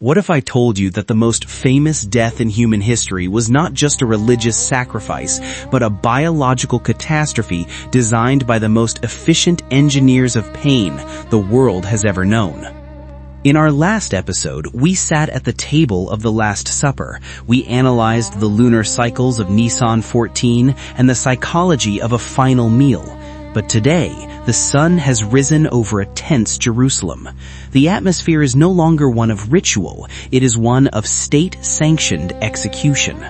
What if I told you that the most famous death in human history was not just a religious sacrifice, but a biological catastrophe designed by the most efficient engineers of pain the world has ever known? In our last episode, we sat at the table of the Last Supper. We analyzed the lunar cycles of Nisan 14 and the psychology of a final meal. But today, the sun has risen over a tense Jerusalem. The atmosphere is no longer one of ritual, it is one of state-sanctioned execution.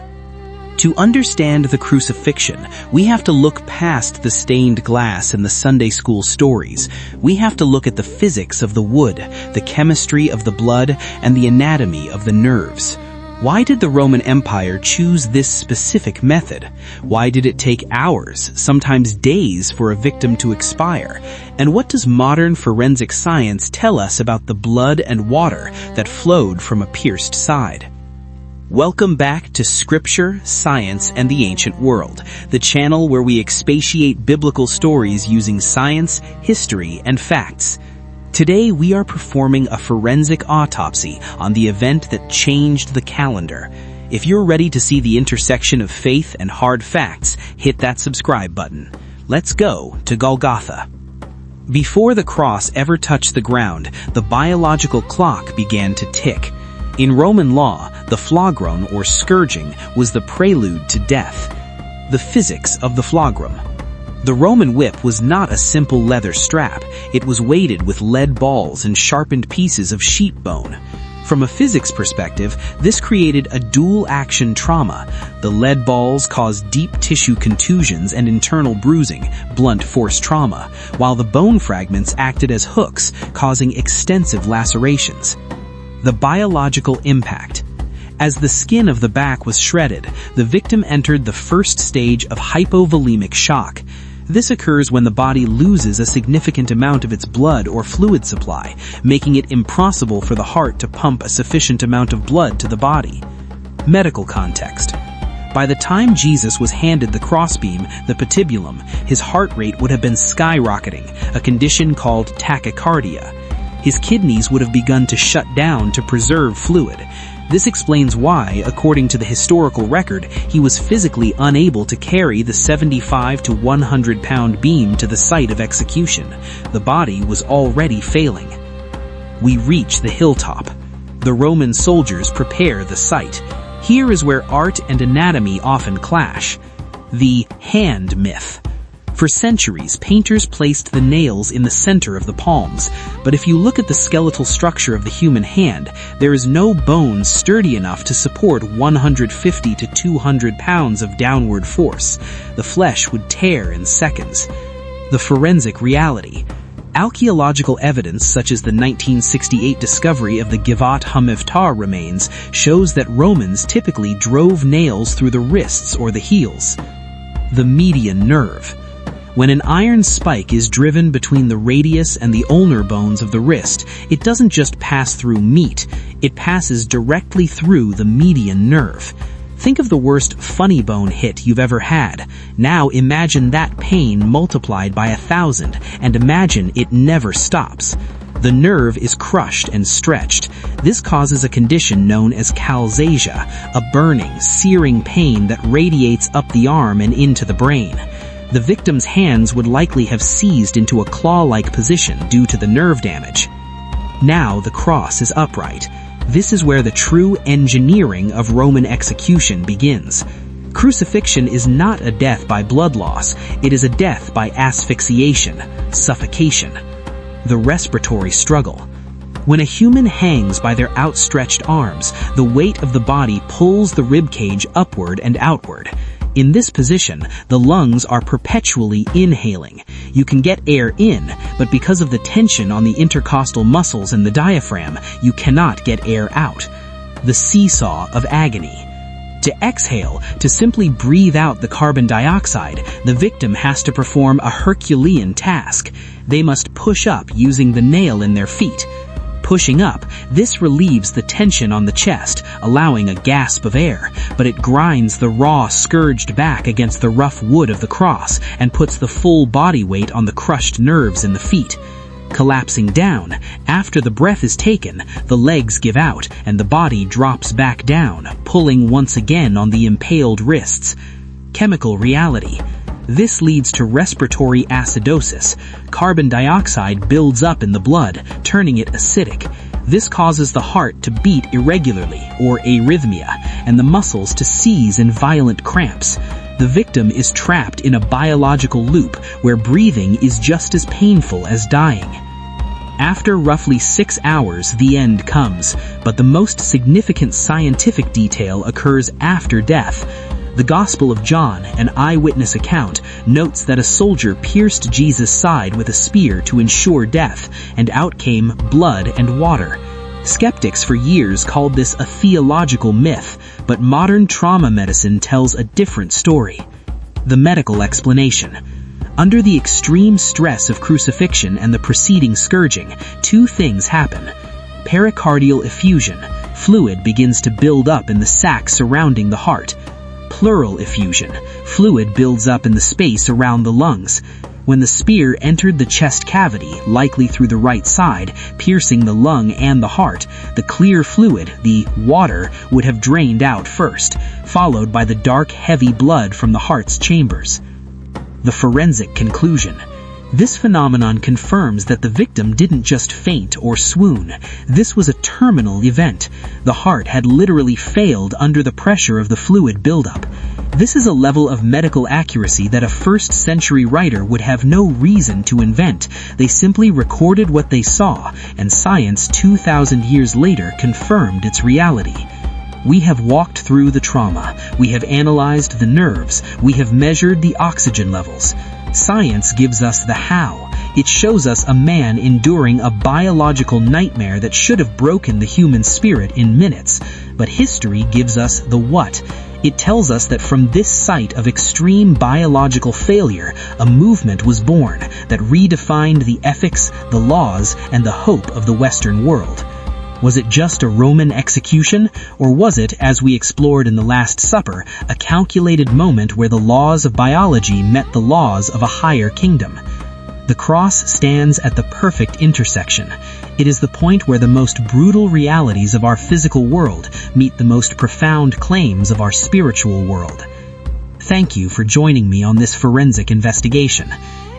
To understand the crucifixion, we have to look past the stained glass and the Sunday school stories. We have to look at the physics of the wood, the chemistry of the blood, and the anatomy of the nerves. Why did the Roman Empire choose this specific method? Why did it take hours, sometimes days, for a victim to expire? And what does modern forensic science tell us about the blood and water that flowed from a pierced side? Welcome back to Scripture, Science, and the Ancient World, the channel where we expatiate biblical stories using science, history, and facts. Today we are performing a forensic autopsy on the event that changed the calendar. If you're ready to see the intersection of faith and hard facts, hit that subscribe button. Let's go to Golgotha. Before the cross ever touched the ground, the biological clock began to tick. In Roman law, the flagron or scourging was the prelude to death. The physics of the flagrum. The Roman whip was not a simple leather strap. It was weighted with lead balls and sharpened pieces of sheep bone. From a physics perspective, this created a dual-action trauma. The lead balls caused deep tissue contusions and internal bruising, blunt force trauma, while the bone fragments acted as hooks, causing extensive lacerations. The biological impact. As the skin of the back was shredded, the victim entered the first stage of hypovolemic shock. This occurs when the body loses a significant amount of its blood or fluid supply, making it impossible for the heart to pump a sufficient amount of blood to the body. Medical context. By the time Jesus was handed the crossbeam, the patibulum, his heart rate would have been skyrocketing, a condition called tachycardia. His kidneys would have begun to shut down to preserve fluid. This explains why, according to the historical record, he was physically unable to carry the 75 to 100 pound beam to the site of execution. The body was already failing. We reach the hilltop. The Roman soldiers prepare the site. Here is where art and anatomy often clash. The hand myth. For centuries, painters placed the nails in the center of the palms, but if you look at the skeletal structure of the human hand, there is no bone sturdy enough to support 150 to 200 pounds of downward force. The flesh would tear in seconds. The forensic reality. Archaeological evidence such as the 1968 discovery of the Givat HaMivtar remains shows that Romans typically drove nails through the wrists or the heels. The median nerve. When an iron spike is driven between the radius and the ulnar bones of the wrist, it doesn't just pass through meat, it passes directly through the median nerve. Think of the worst funny bone hit you've ever had. Now imagine that pain multiplied by 1,000, and imagine it never stops. The nerve is crushed and stretched. This causes a condition known as calzasia, a burning, searing pain that radiates up the arm and into the brain. The victim's hands would likely have seized into a claw-like position due to the nerve damage. Now the cross is upright. This is where the true engineering of Roman execution begins. Crucifixion is not a death by blood loss, it is a death by asphyxiation, suffocation. The respiratory struggle. When a human hangs by their outstretched arms, the weight of the body pulls the ribcage upward and outward. In this position, the lungs are perpetually inhaling. You can get air in, but because of the tension on the intercostal muscles and the diaphragm, you cannot get air out. The seesaw of agony. To exhale, to simply breathe out the carbon dioxide, the victim has to perform a Herculean task. They must push up using the nail in their feet. Pushing up, this relieves the tension on the chest, allowing a gasp of air, but it grinds the raw, scourged back against the rough wood of the cross and puts the full body weight on the crushed nerves in the feet. Collapsing down, after the breath is taken, the legs give out and the body drops back down, pulling once again on the impaled wrists. Chemical reality. This leads to respiratory acidosis. Carbon dioxide builds up in the blood, turning it acidic. This causes the heart to beat irregularly, or arrhythmia, and the muscles to seize in violent cramps. The victim is trapped in a biological loop where breathing is just as painful as dying. After roughly 6 hours, the end comes, but the most significant scientific detail occurs after death. The Gospel of John, an eyewitness account, notes that a soldier pierced Jesus' side with a spear to ensure death, and out came blood and water. Skeptics for years called this a theological myth, but modern trauma medicine tells a different story. The medical explanation. Under the extreme stress of crucifixion and the preceding scourging, 2 things happen. Pericardial effusion. Fluid begins to build up in the sac surrounding the heart. Pleural effusion. Fluid builds up in the space around the lungs. When the spear entered the chest cavity, likely through the right side, piercing the lung and the heart, the clear fluid, the water, would have drained out first, followed by the dark, heavy blood from the heart's chambers. The forensic conclusion. This phenomenon confirms that the victim didn't just faint or swoon. This was a terminal event. The heart had literally failed under the pressure of the fluid buildup. This is a level of medical accuracy that a first-century writer would have no reason to invent. They simply recorded what they saw, and science 2,000 years later confirmed its reality. We have walked through the trauma. We have analyzed the nerves. We have measured the oxygen levels. Science gives us the how. It shows us a man enduring a biological nightmare that should have broken the human spirit in minutes. But history gives us the what. It tells us that from this site of extreme biological failure, a movement was born that redefined the ethics, the laws, and the hope of the Western world. Was it just a Roman execution, or was it, as we explored in the Last Supper, a calculated moment where the laws of biology met the laws of a higher kingdom? The cross stands at the perfect intersection. It is the point where the most brutal realities of our physical world meet the most profound claims of our spiritual world. Thank you for joining me on this forensic investigation.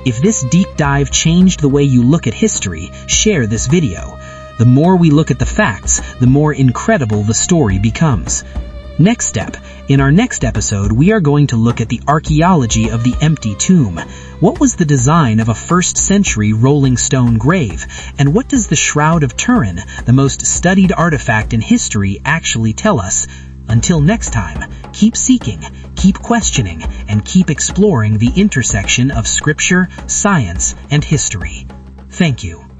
If this deep dive changed the way you look at history, share this video. The more we look at the facts, the more incredible the story becomes. Next step. In our next episode, we are going to look at the archaeology of the empty tomb. What was the design of a first-century rolling stone grave? And what does the Shroud of Turin, the most studied artifact in history, actually tell us? Until next time, keep seeking, keep questioning, and keep exploring the intersection of scripture, science, and history. Thank you.